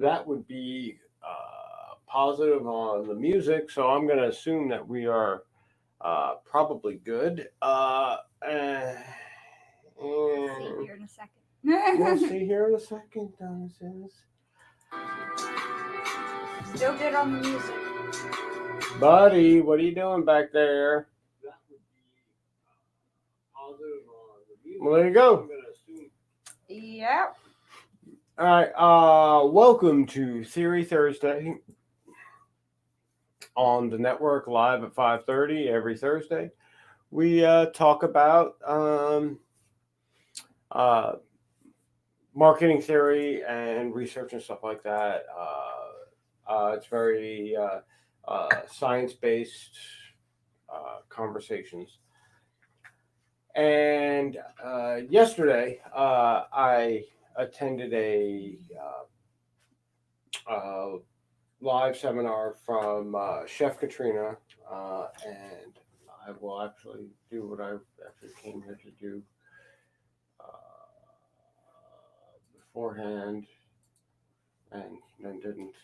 that would be positive on the music. So I'm going to assume that we are probably good. We'll see And here in a second. we'll see here in a second. Still good on the music. Buddy, what are you doing back there? That would be positive on the music. Well, there you go. Yep. All right. Welcome to Theory Thursday on the network, live at 5:30 every Thursday. We talk about marketing theory and research and stuff like that. It's very science-based conversations. And yesterday, I attended a live seminar from Chef Katrina, and I will actually do what I actually came here to do beforehand, and then didn't.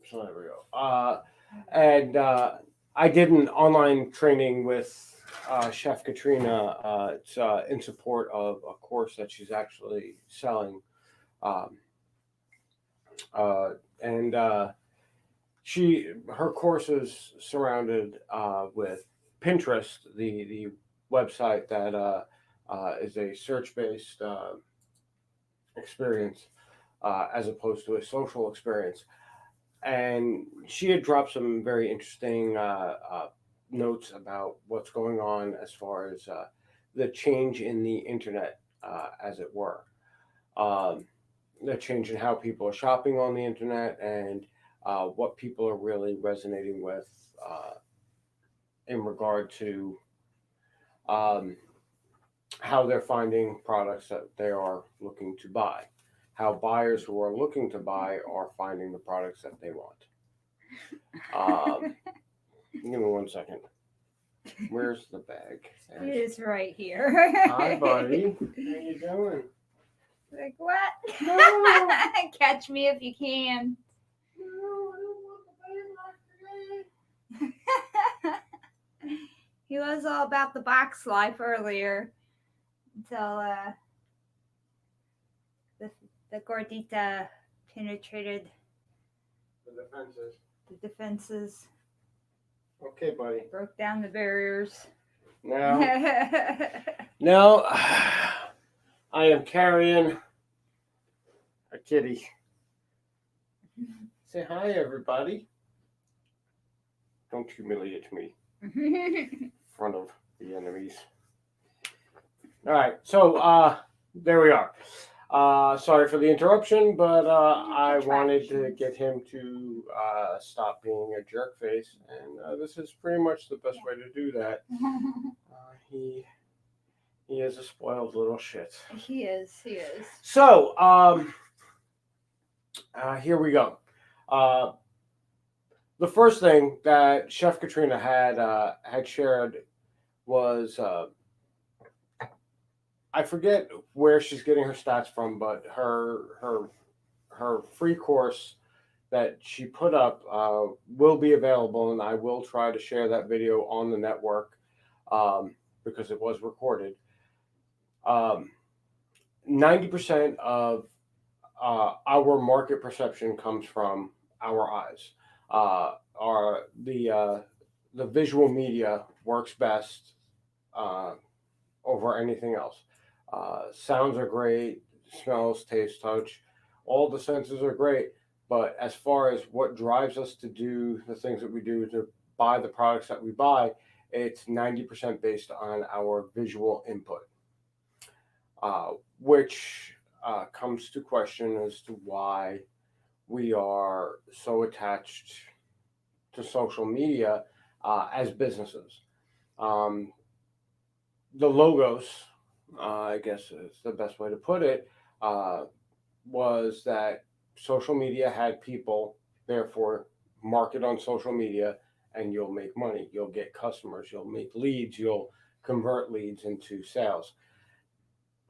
So there we go. And I did an online training with Chef Katrina. It's in support of a course that she's actually selling. And her course is surrounded with Pinterest, the website that is a search-based experience as opposed to a social experience. And she had dropped some very interesting notes about what's going on as far as the change in the internet, as it were. The change in how people are shopping on the internet and what people are really resonating with in regard to how they're finding products that they are looking to buy. How buyers who are looking to buy are finding the products that they want. Give me 1 second. Where's the bag? It is right here. Hi, buddy. How you doing? Like what? No. Catch me if you can. No, I don't want the bag like today. He was all about the box life earlier until the gordita penetrated The the defenses, Okay, buddy. broke down the barriers. Now, I am carrying a kitty. Say hi, everybody. Don't humiliate me in front of the enemies. All right, so there we are. Sorry for the interruption, but I wanted to get him to stop being a jerk face, and this is pretty much the best way to do that. He is a spoiled little shit. He is. So, here we go. The first thing that Chef Katrina had shared was I forget where she's getting her stats from, but her free course that she put up will be available, and I will try to share that video on the network because it was recorded. 90% of our market perception comes from our eyes. The visual media works best over anything else. Sounds are great, smells, taste, touch, all the senses are great. But as far as what drives us to do the things that we do, to buy the products that we buy, it's 90% based on our visual input, which comes to question as to why we are so attached to social media as businesses. The logos, I guess is the best way to put it, was that social media had people, therefore market on social media, and you'll make money. You'll get customers. You'll make leads. You'll convert leads into sales.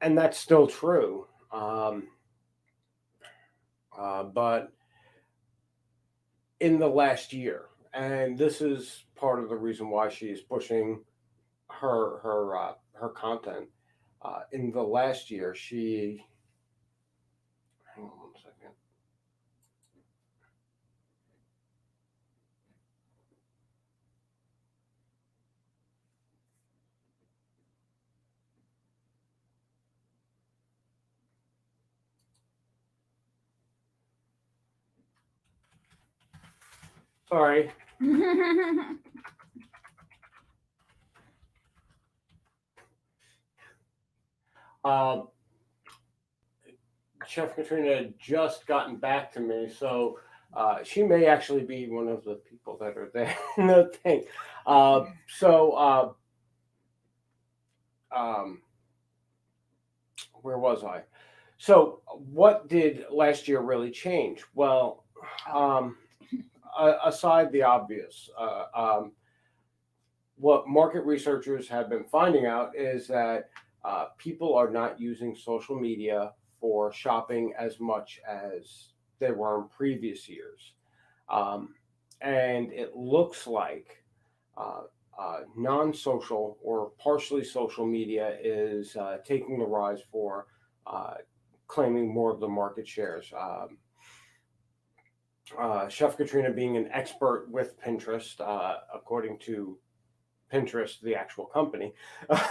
And that's still true. But in the last year, and this is part of the reason why she's pushing her content. In the last year, she hang on one second. Sorry. Uh, Chef Katrina had just gotten back to me, so she may actually be one of the people that are there in the thing. So, where was I? So, what did last year really change? Well, aside the obvious, what market researchers have been finding out is that people are not using social media for shopping as much as they were in previous years. And it looks like non social or partially social media is taking the rise for claiming more of the market shares. Chef Katrina being an expert with Pinterest, according to Pinterest, the actual company,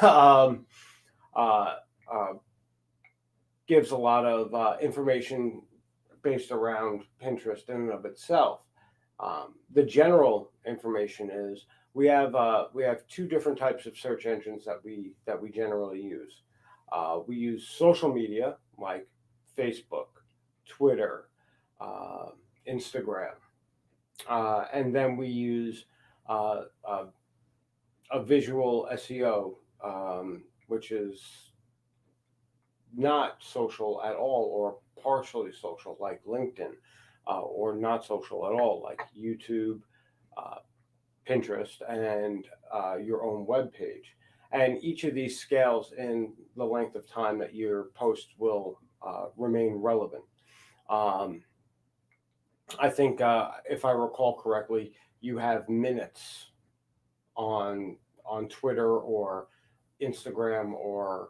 um, uh, uh, gives a lot of information based around Pinterest in and of itself. The general information is we have two different types of search engines that we generally use. We use social media like Facebook, Twitter, uh, Instagram, and then we use uh, uh, a visual SEO, which is not social at all or partially social, like LinkedIn, or not social at all, like YouTube, uh, Pinterest, and your own web page. And each of these scales in the length of time that your post will remain relevant. Um, I think, if I recall correctly, you have minutes on Twitter or Instagram or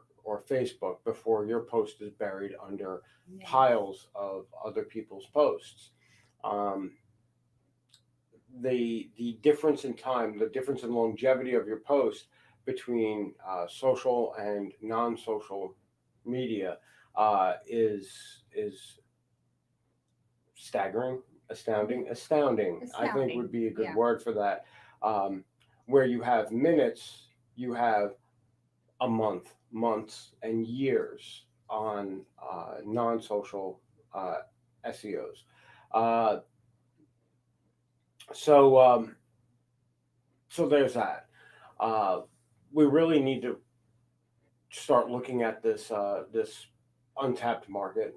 Facebook before your post is buried under piles of other people's posts. Um, the difference in time, the difference in longevity of your post between social and non-social media is staggering, astounding. I think would be a good word for that. Um, where you have minutes, you have a month, months, and years on non-social SEOs. Uh, so so there's that. Uh, we really need to start looking at this untapped market.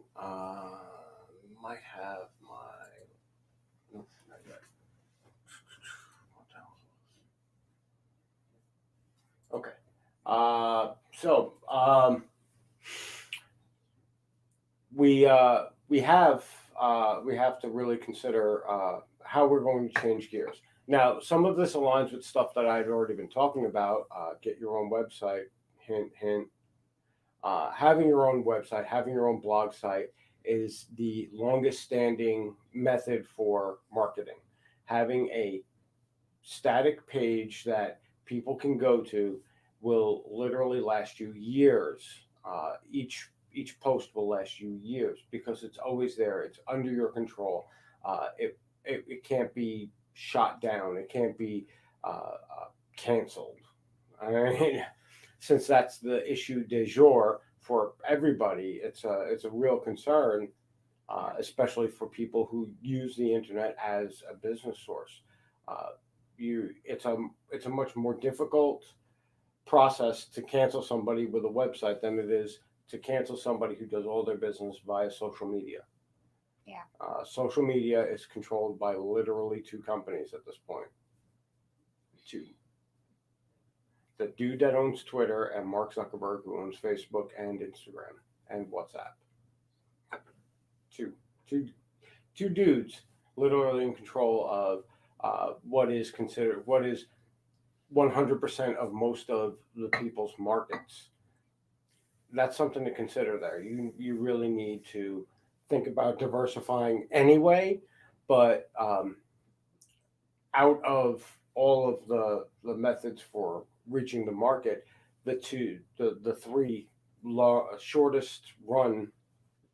Might have my no, not yet. Okay. So we have to really consider how we're going to change gears. Now, some of this aligns with stuff that I've already been talking about. Get your own website. Hint, hint. Having your own website, having your own blog site is the longest standing method for marketing. Having a static page that people can go to will literally last you years. Each post will last you years because it's always there. It's under your control. It can't be shot down. It can't be canceled. I mean, since that's the issue du jour for everybody, it's a real concern, especially for people who use the internet as a business source. Uh, it's a much more difficult process to cancel somebody with a website than it is to cancel somebody who does all their business via social media. Yeah. Social media is controlled by literally two companies at this point. Two. The dude that owns Twitter and Mark Zuckerberg who owns Facebook and Instagram and WhatsApp. Two dudes literally in control of what is 100% of most of the people's markets. That's something to consider there. You really need to think about diversifying anyway, but out of all of the methods for reaching the market, the three shortest run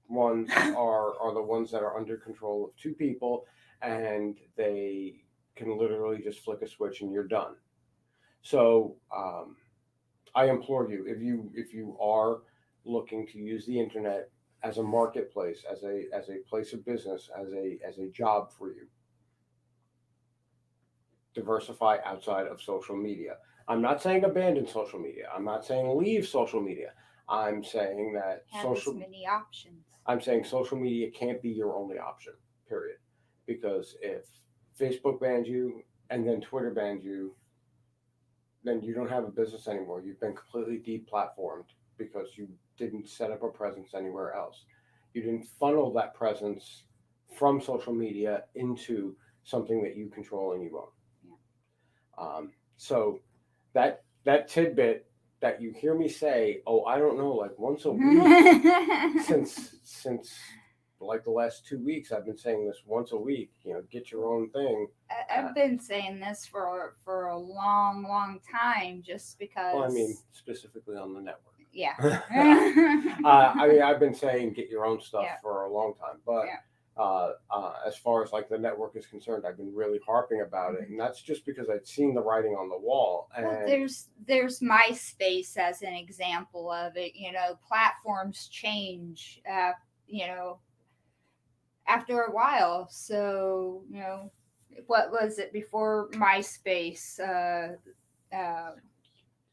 ones are the ones that are under control of two people, and they can literally just flick a switch and you're done. So I implore you, if you are looking to use the internet as a marketplace, as a place of business, as a job for you, diversify outside of social media. I'm not saying abandon social media. I'm not saying leave social media. I'm saying that have as many options. I'm saying social media can't be your only option, period. Because if Facebook bans you and then Twitter bans you, then you don't have a business anymore. You've been completely deplatformed because you didn't set up a presence anywhere else. You didn't funnel that presence from social media into something that you control and you own. Yeah. So that tidbit that you hear me say, oh, I don't know, like once a week since like the last 2 weeks, I've been saying this once a week, get your own thing. I've been saying this for a long time, just because. Well, I mean, specifically on the network. Yeah. I mean, I've been saying get your own stuff for a long time, but as far as like the network is concerned, I've been really harping about it, and that's just because I'd seen the writing on the wall. And well, there's MySpace as an example of it. Platforms change. After a while. So, what was it before MySpace?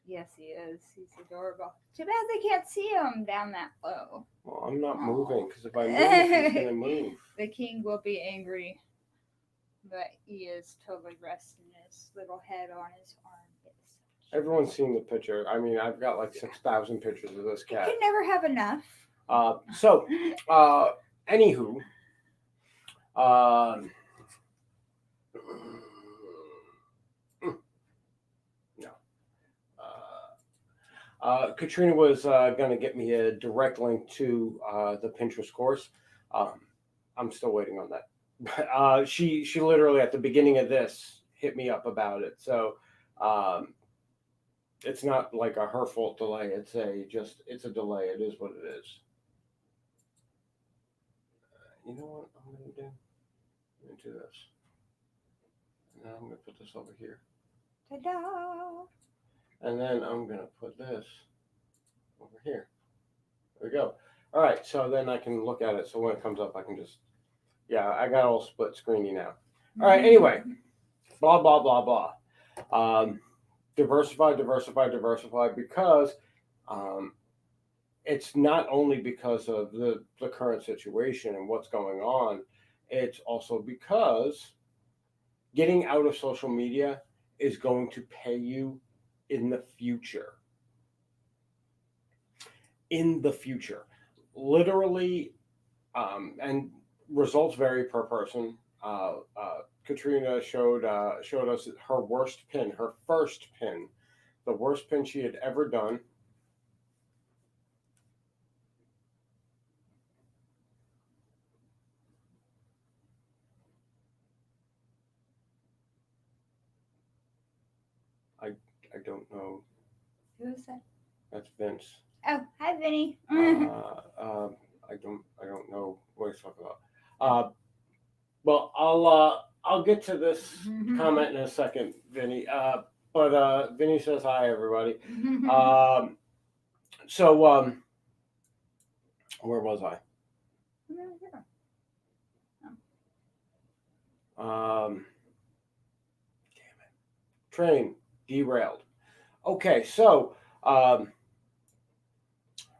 Yes, he is. He's adorable. Too bad they can't see him down that low. Well, I'm not moving, because if I move, he's going to move. The king will be angry. But he is totally resting his little head on his arm. Everyone's seen the picture. I mean, I've got like 6,000 pictures of this cat. You can never have enough. Anywho, Katrina was going to get me a direct link to the Pinterest course. I'm still waiting on that. She literally at the beginning of this hit me up about it. So it's not like a her fault delay. It's a delay. It is what it is. You know what I'm going to do? I'm going to do this. And then I'm going to put this over here. Ta-da! And then I'm going to put this over here. There we go. All right, so then I can look at it. So when it comes up, I can just, I got all split screeny now. All right, anyway, blah, blah, blah, blah. Diversify, because it's not only because of the current situation and what's going on, it's also because getting out of social media is going to pay you in the future. Literally, and results vary per person. Katrina showed us her worst pin, her first pin, the worst pin she had ever done. I don't know. Who is that? That's Vince. Oh, hi, Vinny. I don't know what he's talking about. Well, I'll get to this comment in a second, Vinny. But Vinny says hi, everybody. So where was I? Damn it! Train derailed. Okay, so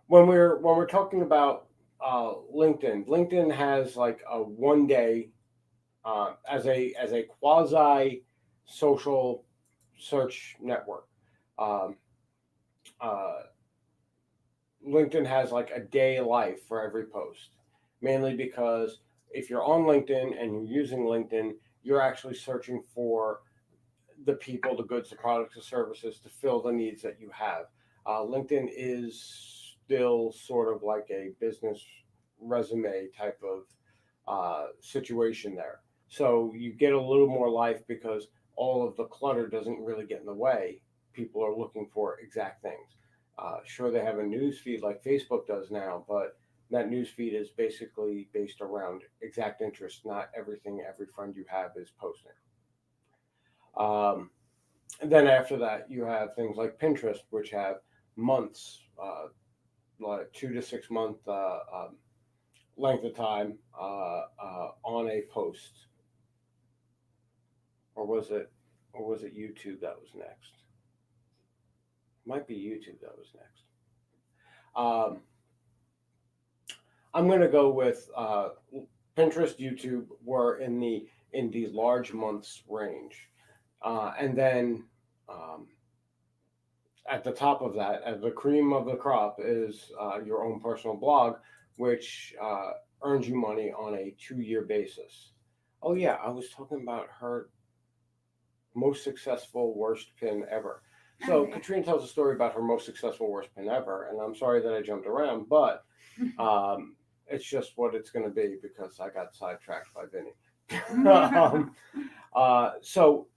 when we're talking about LinkedIn has like a 1 day as a quasi social search network. Um, uh, LinkedIn has like a day life for every post, mainly because if you're on LinkedIn and you're using LinkedIn, you're actually searching for the people, the goods, the products, the services to fill the needs that you have. LinkedIn is still sort of like a business resume type of situation there. So you get a little more life because all of the clutter doesn't really get in the way. People are looking for exact things. Sure, they have a news feed like Facebook does now, but that news feed is basically based around exact interest, not everything every friend you have is posting. Um, and then after that, you have things like Pinterest, which have months, like 2 to 6 month length of time on a post, or was it, YouTube that was next? Might be YouTube that was next. Um, I'm going to go with Pinterest, YouTube were in the large months range, and then um, at the top of that, as the cream of the crop, is your own personal blog, which earns you money on a 2 year basis. Oh yeah, I was talking about her most successful worst pin ever. So Katrina tells a story about her most successful worst pin ever, and I'm sorry that I jumped around, but it's just what it's going to be because I got sidetracked by Vinny. So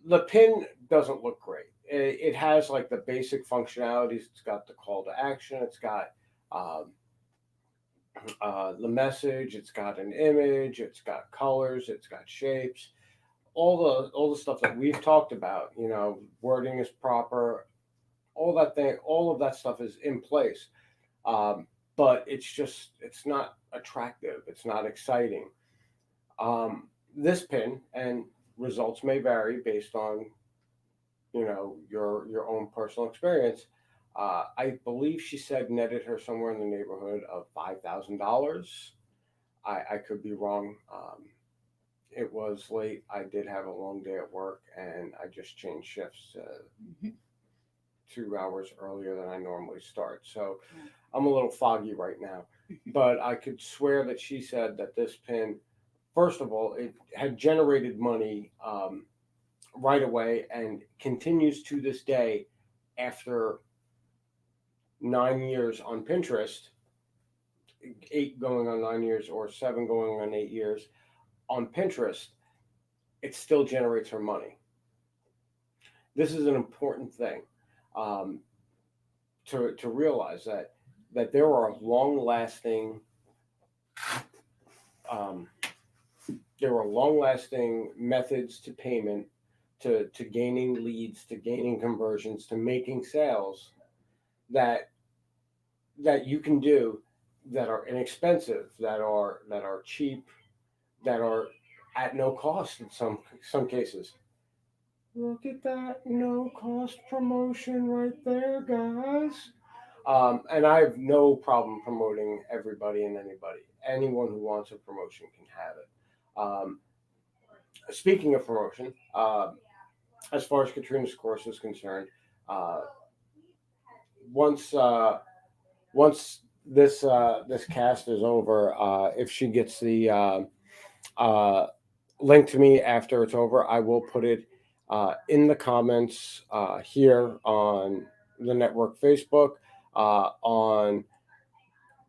the pin doesn't look great. It has like the basic functionalities. It's got the call to action. It's got um, the message. It's got an image. It's got colors. It's got shapes. All the stuff that we've talked about. You know, wording is proper. All that thing. All of that stuff is in place. Um, but it's not attractive. It's not exciting. This pin, and results may vary based on your own personal experience. I believe she said netted her somewhere in the neighborhood of $5,000. I could be wrong. It was late. I did have a long day at work, and I just changed shifts 2 hours earlier than I normally start. So I'm a little foggy right now, but I could swear that she said that this pin, first of all, it had generated money right away and continues to this day after 9 years on Pinterest, 8 going on 9 years or 7 going on 8 years on Pinterest. It still generates her money. This is an important thing um, to realize that there are um, long lasting methods to payment, to gaining leads, to gaining conversions, to making sales that you can do, that are inexpensive, that are cheap, that are at no cost in some cases. Look at that no cost promotion right there, guys. And I have no problem promoting everybody and anybody. Anyone who wants a promotion can have it. Speaking of promotion, as far as Katrina's course is concerned, uh, once once this cast is over, if she gets the uh, link to me after it's over, I will put it in the comments here on the network Facebook, on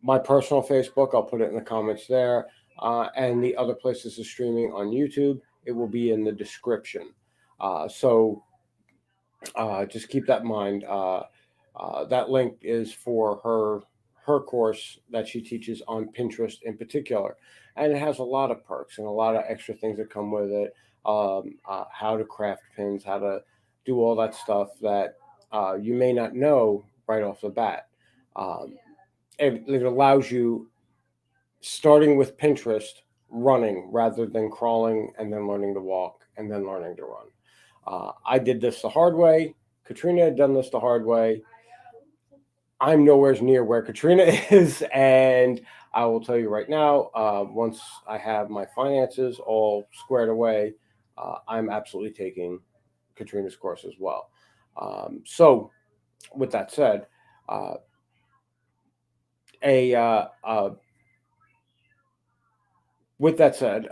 my personal Facebook. I'll put it in the comments there, and the other places is streaming on YouTube. It will be in the description. So just keep that in mind. That link is for her course that she teaches on Pinterest in particular, and it has a lot of perks and a lot of extra things that come with it. How to craft pins, how to do all that stuff that you may not know right off the bat. Um, it allows you, starting with Pinterest, running rather than crawling and then learning to walk and then learning to run. I did this the hard way. Katrina had done this the hard way. I'm nowhere near where Katrina is, and I will tell you right now, once I have my finances all squared away, I'm absolutely taking Katrina's course as well. So, with that said, uh, a with that said,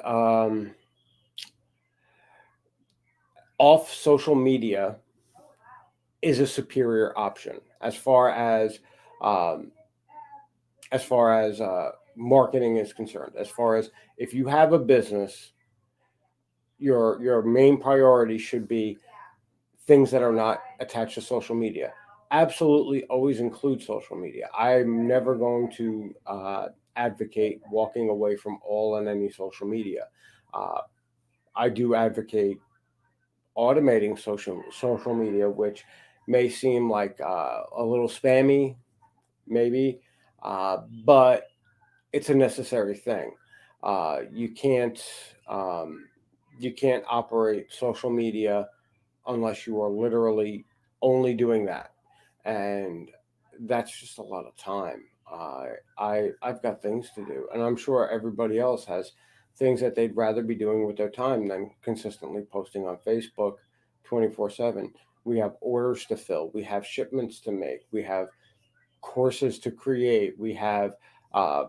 off social media is a superior option um, as far as marketing is concerned. As far as if you have a business, your main priority should be things that are not attached to social media. Absolutely, always include social media. I'm never going to advocate walking away from all and any social media. Uh, I do advocate automating social media, which may seem like a little spammy, maybe, but it's a necessary thing. Uh, you can't um, you can't operate social media unless you are literally only doing that, and that's just a lot of time. I've got things to do, and I'm sure everybody else has things that they'd rather be doing with their time than consistently posting on Facebook 24/7. We have orders to fill, we have shipments to make, we have courses to create, we have uh,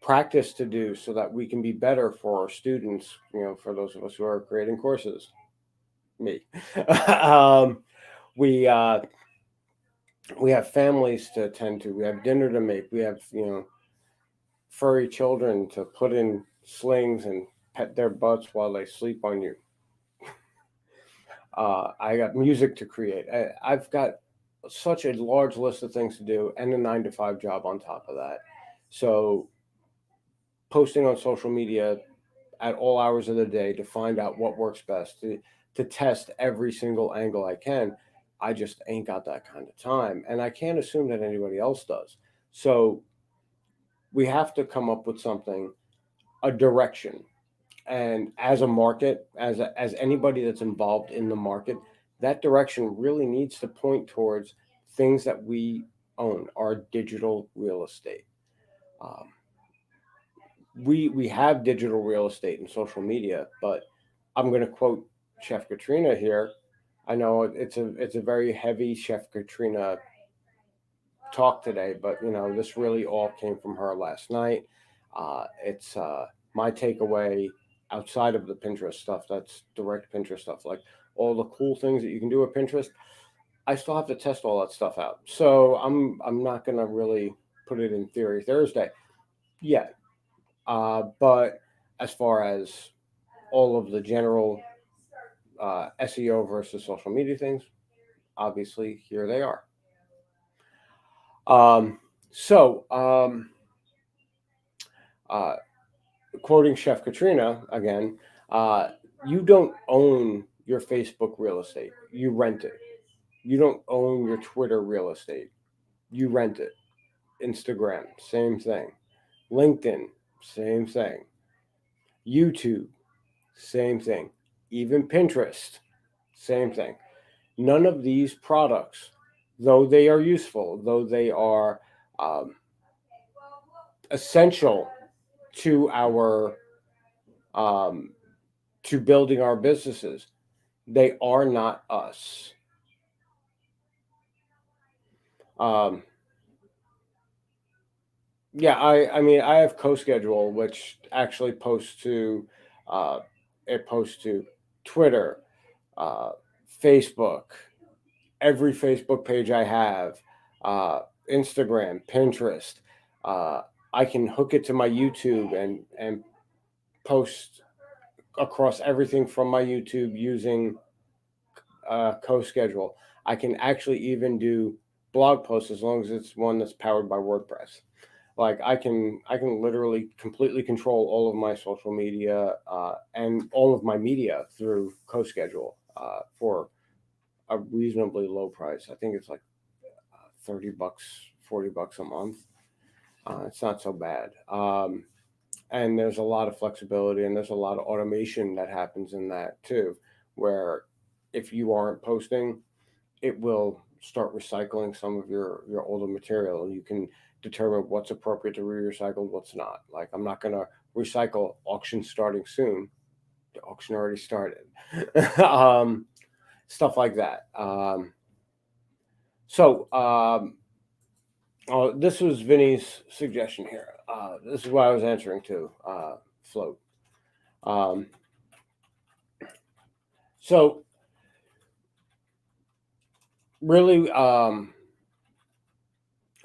practice to do so that we can be better for our students. For those of us who are creating courses, me. um, we we have families to attend to. We have dinner to make. We have furry children to put in slings and pet their butts while they sleep on you. I got music to create. I've got such a large list of things to do and a 9 to 5 job on top of that. So posting on social media at all hours of the day to find out what works best, to test every single angle I can. I just ain't got that kind of time. And I can't assume that anybody else does. So we have to come up with something, a direction. And as a market, as anybody that's involved in the market, that direction really needs to point towards things that we own, our digital real estate. Um, we have digital real estate and social media, but I'm going to quote Chef Katrina here. I know it's a very heavy Chef Katrina talk today, but this really all came from her last night. It's my takeaway outside of the Pinterest stuff. That's direct Pinterest stuff, like all the cool things that you can do with Pinterest. I still have to test all that stuff out, so I'm not going to really put it in theory Thursday yet. But as far as all of the general SEO versus social media things, obviously here they are. Um, so, uh, quoting Chef Katrina again, uh, you don't own your Facebook real estate, you rent it. You don't own your Twitter real estate, you rent it. Instagram, same thing. LinkedIn, same thing. YouTube, same thing. Even Pinterest, same thing. None of these products, though they are useful, though they are um, essential to our um, to building our businesses, they are not us. Um, yeah, I mean I have CoSchedule, which actually posts to uh, it posts to Twitter, uh, Facebook, every Facebook page I have, Instagram, Pinterest. Uh, I can hook it to my YouTube and post across everything from my YouTube using CoSchedule. I can actually even do blog posts as long as it's one that's powered by WordPress. Like I can literally completely control all of my social media and all of my media through CoSchedule for a reasonably low price. I think it's like $30, $40 a month. It's not so bad. And there's a lot of flexibility and there's a lot of automation that happens in that too, where if you aren't posting, it will start recycling some of your older material. You can determine what's appropriate to be recycled, what's not. Like I'm not going to recycle auction starting soon. The auction already started. um, stuff like that. So this was Vinny's suggestion here. This is what I was answering to Float. So really,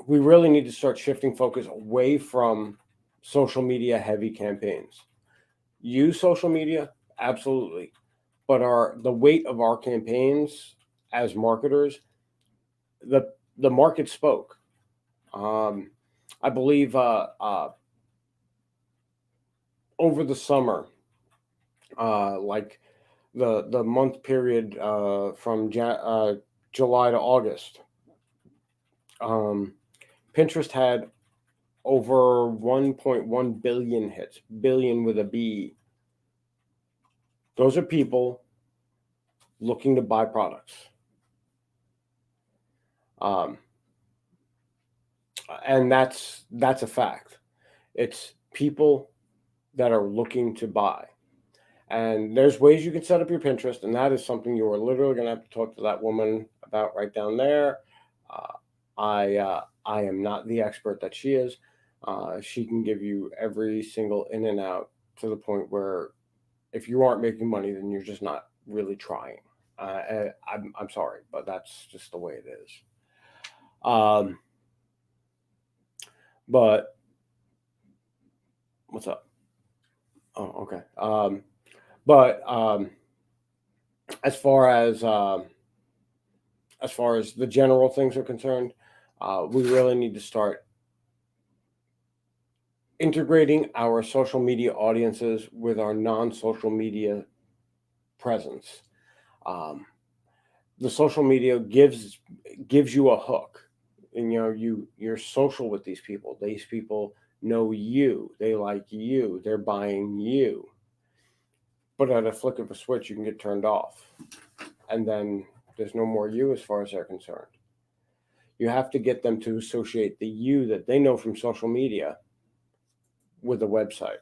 we really need to start shifting focus away from social media heavy campaigns. Use social media, absolutely, but the weight of our campaigns as marketers, the market spoke. I believe over the summer, like the month period from July to August, Pinterest had over 1.1 billion hits, billion with a B. Those are people looking to buy products. And that's a fact. It's people that are looking to buy. And there's ways you can set up your Pinterest, and that is something you are literally going to have to talk to that woman about right down there. I am not the expert that she is. She can give you every single in and out to the point where if you aren't making money, then you're just not really trying. I'm sorry, but that's just the way it is. But what's up? Oh, okay. But as far as the general things are concerned, we really need to start integrating our social media audiences with our non-social media presence. The social media gives you a hook, and you're social with these people. These people know you, they like you, they're buying you. But at a flick of a switch, you can get turned off, and then there's no more you as far as they're concerned. You have to get them to associate the you that they know from social media with a website,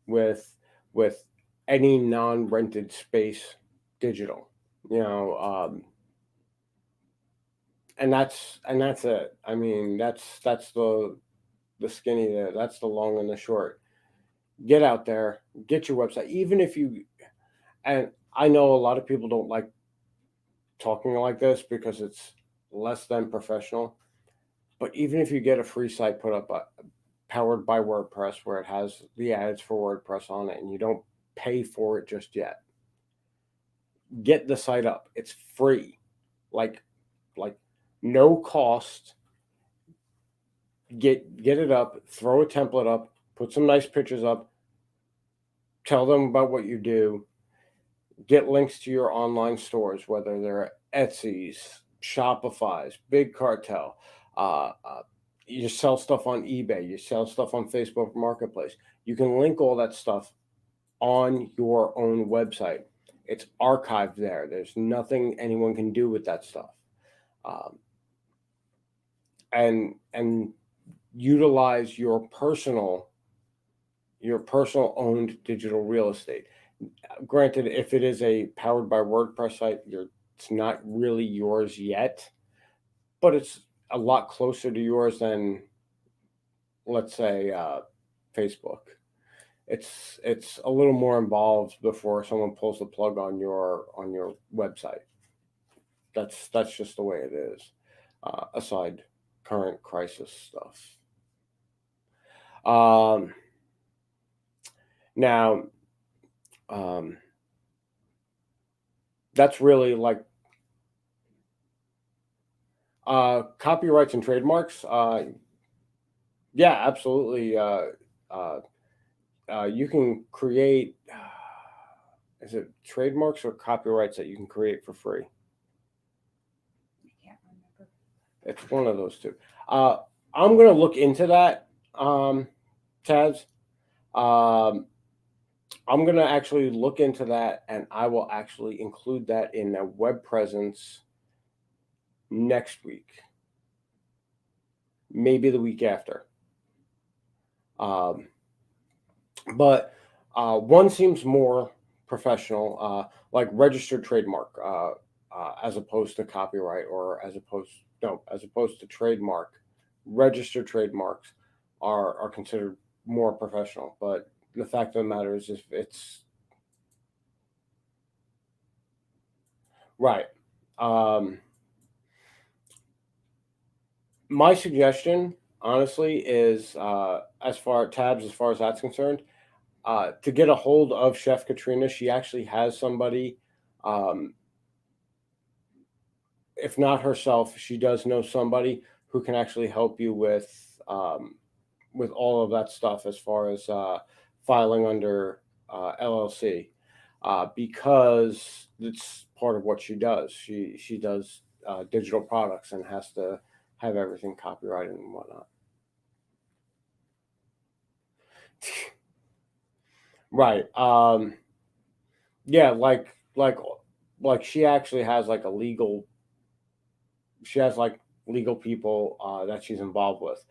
with any non-rented space digital, and that's it. I mean, that's the skinny there. That's the long and the short. Get out there, get your website. Even if you, and I know a lot of people don't like talking like this because it's less than professional, but even if you get a free site put up, powered by WordPress, where it has the ads for WordPress on it, and you don't pay for it just yet, get the site up. It's free, like no cost. Get it up, throw a template up, put some nice pictures up, tell them about what you do, get links to your online stores, whether they're Etsy's, Shopify's, Big Cartel. You sell stuff on eBay, you sell stuff on Facebook Marketplace. You can link all that stuff on your own website. It's archived there. There's nothing anyone can do with that stuff. And utilize your personal owned digital real estate. Granted, if it is a powered by WordPress site, it's not really yours yet, but it's a lot closer to yours than, let's say, Facebook. It's a little more involved before someone pulls the plug on your website. That's just the way it is. Aside current crisis stuff. Now, that's really like copyrights and trademarks. Yeah, absolutely. You can create, is it trademarks or copyrights that you can create for free? I can't remember. It's one of those two. I'm going to look into that, Taz. I'm going to actually look into that, and I will actually include that in a web presence next week, maybe the week after. But one seems more professional, like registered trademark, as opposed to copyright, or as opposed to trademark. Registered trademarks are considered more professional. But the fact of the matter is, if it's right. Um, my suggestion, honestly, is as far as that's concerned, to get a hold of Chef Katrina. She actually has somebody. Um, if not herself, she does know somebody who can actually help you with all of that stuff as far as filing under LLC, because it's part of what she does. She does digital products and has to have everything copyrighted and whatnot. Right. Yeah. Like she actually has like a legal. She has like legal people that she's involved with.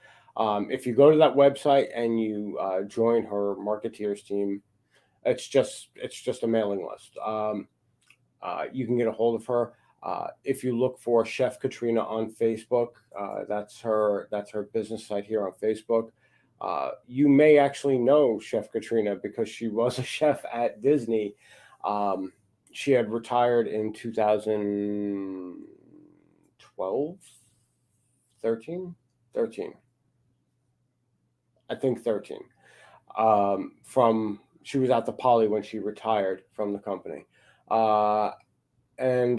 If you go to that website and you join her marketeers team, it's just a mailing list. You can get a hold of her. If you look for Chef Katrina on Facebook, that's her business site here on Facebook. You may actually know Chef Katrina because she was a chef at Disney. Um, she had retired in 2012, 13, 13. I think 13. From She was at the Poly when she retired from the company. Uh, and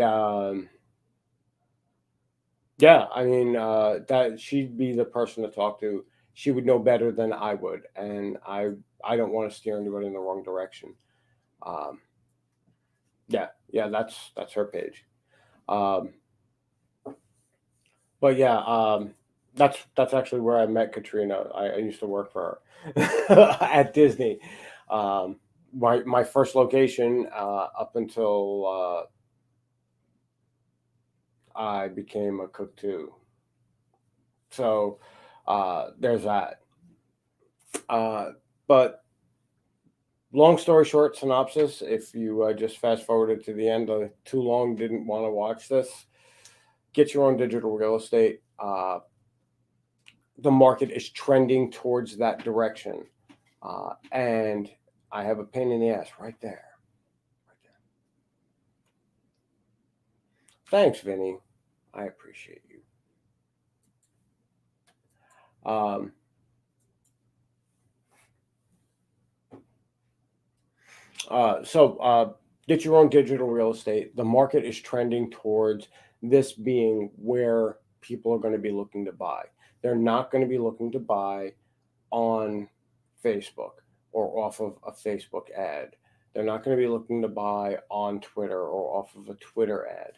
Yeah, I mean, that she'd be the person to talk to. She would know better than I would, and I don't want to steer anybody in the wrong direction. Um, yeah, yeah, that's her page. Um, but yeah, that's actually where I met Katrina. I used to work for her at Disney. Um, my first location, up until I became a cook too. So there's that. Uh, but long story short, synopsis. If you just fast forwarded to the end, too long, didn't want to watch this. Get your own digital real estate. The market is trending towards that direction, and I have a pain in the ass right there. Right there. Thanks, Vinny. I appreciate you. Um, so get your own digital real estate. The market is trending towards this being where people are going to be looking to buy. They're not going to be looking to buy on Facebook or off of a Facebook ad. They're not going to be looking to buy on Twitter or off of a Twitter ad.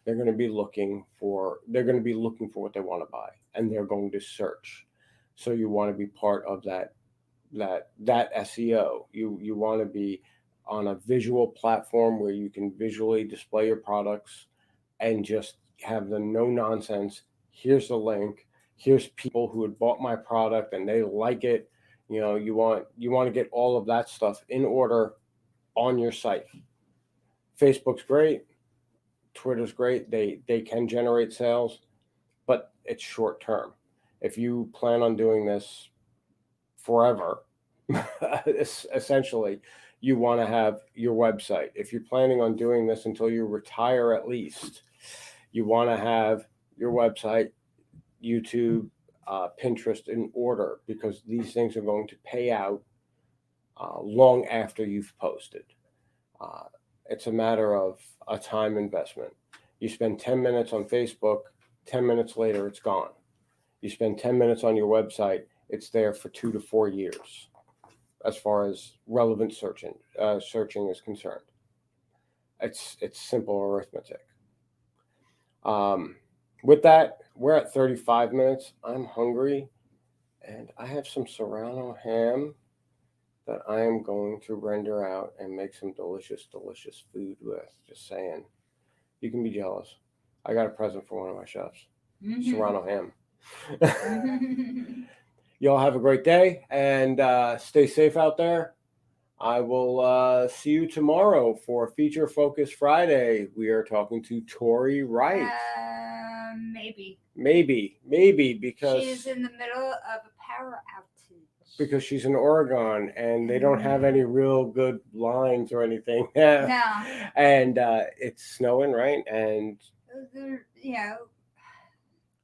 They're going to be looking for what they want to buy, and they're going to search. So you want to be part of that SEO. You want to be on a visual platform where you can visually display your products and just have the no nonsense. Here's the link. Here's people who had bought my product and they like it. You want to get all of that stuff in order on your site. Facebook's great. Twitter's great. They can generate sales, but it's short term. If you plan on doing this forever, essentially, you want to have your website. If you're planning on doing this until you retire, at least, you want to have your website, YouTube, Pinterest in order, because these things are going to pay out long after you've posted. Uh, it's a matter of a time investment. You spend 10 minutes on Facebook, 10 minutes later, it's gone. You spend 10 minutes on your website, it's there for 2 to 4 years as far as relevant searching is concerned. It's simple arithmetic. With that, we're at 35 minutes. I'm hungry, and I have some Serrano ham that I am going to render out and make some delicious, delicious food with. Just saying. You can be jealous. I got a present for one of my chefs. Serrano ham. Y'all have a great day, and stay safe out there. I will see you tomorrow for Feature Focus Friday. We are talking to Tori Wright. Maybe. Maybe because she's in the middle of a power outage. Because she's in Oregon and they don't have any real good lines or anything. No. And it's snowing, right? And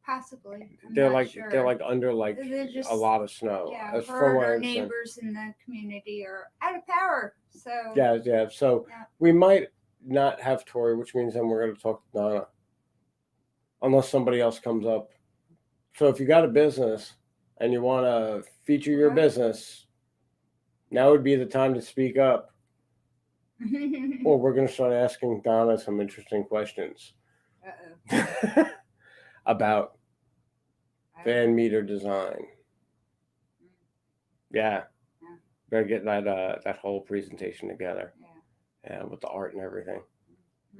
possibly. They're like under just, a lot of snow. Yeah, as her and her neighbors in the community are out of power. So yeah. So we might not have Tori, which means then we're going to talk to Donna, unless somebody else comes up. So if you got a business and you want to feature your business, now would be the time to speak up. Or we're going to start asking Donna some interesting questions about fan meter design. Yeah. Better get that whole presentation together. Yeah, with the art and everything.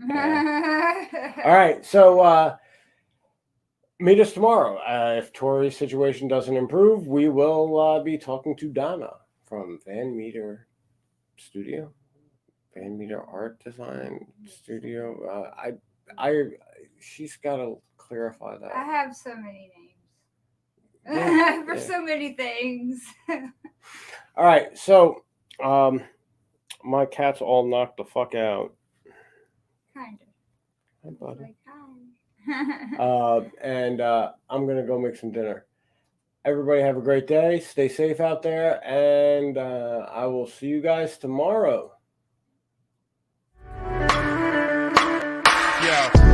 Yeah. All right, so meet us tomorrow. If Tori's situation doesn't improve, we will be talking to Donna from Van Meter Studio, Van Meter Art Design Studio. She's got to clarify that. I have so many names for so many things. All right, so my cat's all knocked the fuck out. Kind of. Hi, buddy. Like, hi. And I'm gonna go make some dinner. Everybody have a great day. Stay safe out there, and I will see you guys tomorrow. Yeah.